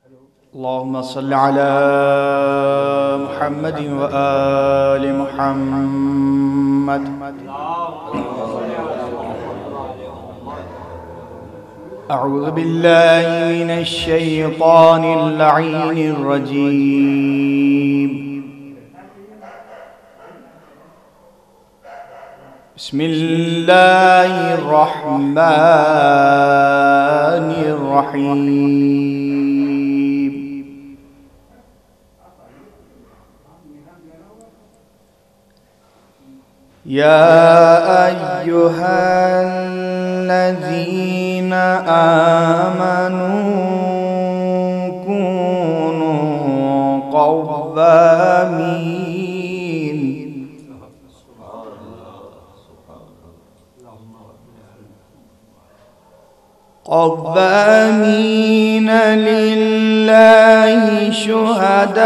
اللهم صل على محمد وآل محمد. أعوذ بالله من الشيطان اللعين الرجيم. بسم الله الرحمن الرحيم. يا أيها الذين آمنوا كونوا قوامين لله شهداء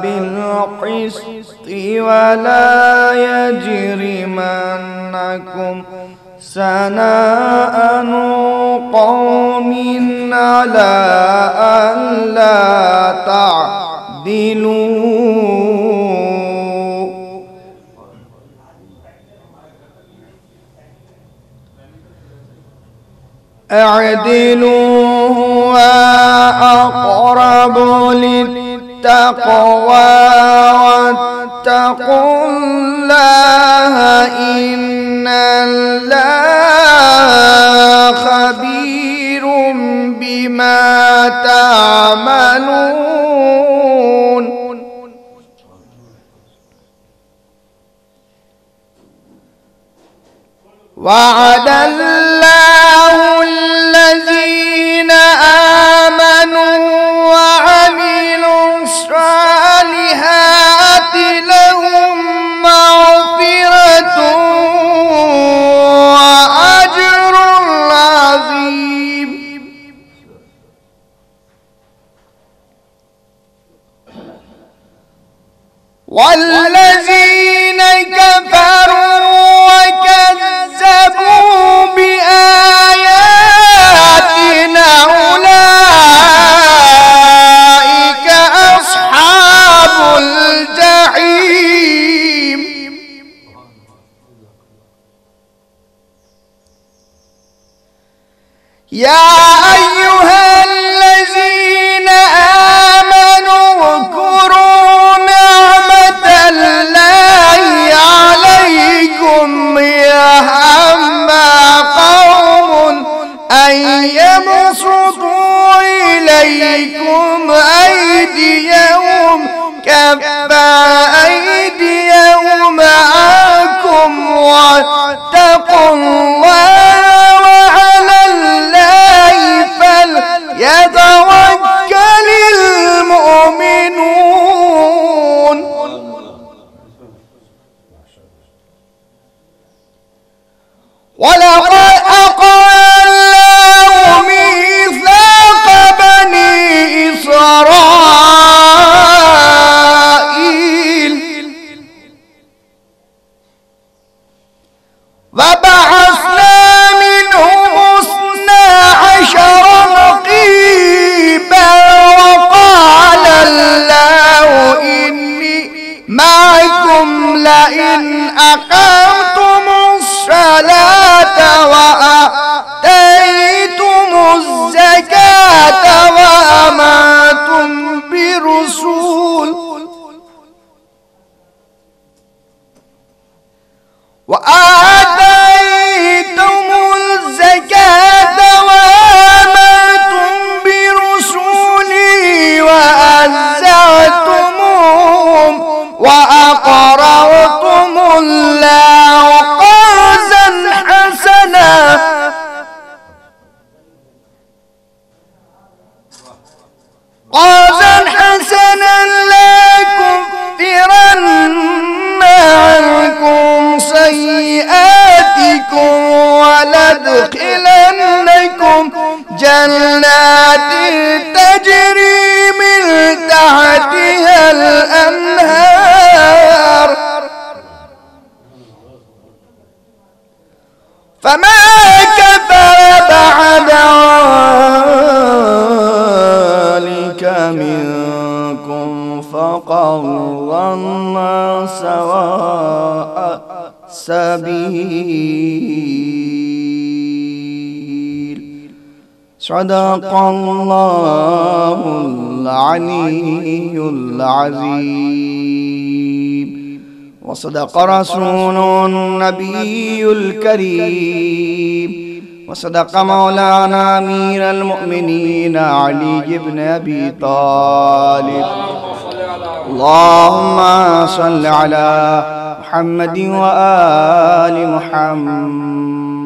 بالقسط ولا يجرمنكم شنآن قوم على ألا تعدلوا اعدلوا هو أقرب للتقوى واتقوا الله إن الله خبير بما تعملون. وعد الله الذين آمنوا وعملوا الصالحات لهم مغفرة وأجر عظيم. والذين كفروا وكذبوا بآياتنا أولئك أصحاب الجحيم. يا أيها الذين آمنوا اذكروا نعمة الله عليكم إذ هم قوم أن يبسطوا إليكم أيديهم كف أيديهم عنكم واتقوا الله وعلى الله فليتوكل المؤمنون. ولقد أخذ الله ميثاق بني إسرائيل وبعثنا منهم 12 نقيبا وقال الله إني معكم لئن أقمتم الصلاة وآتيتم الزكاة وآمنتم بالرسل وأزعتموهم وأقرضتم الله قرضا حسنا ليكفرن عنكم سيئاتكم ولندخلنكم جنات تجري من تحتها الأنهار فما كفر بعد السبيل. صدق الله العلي العظيم، وصدق رسوله النبي الكريم، وصدق مولانا أمير المؤمنين علي بن أبي طالب. اللهم صل على محمد وآل محمد.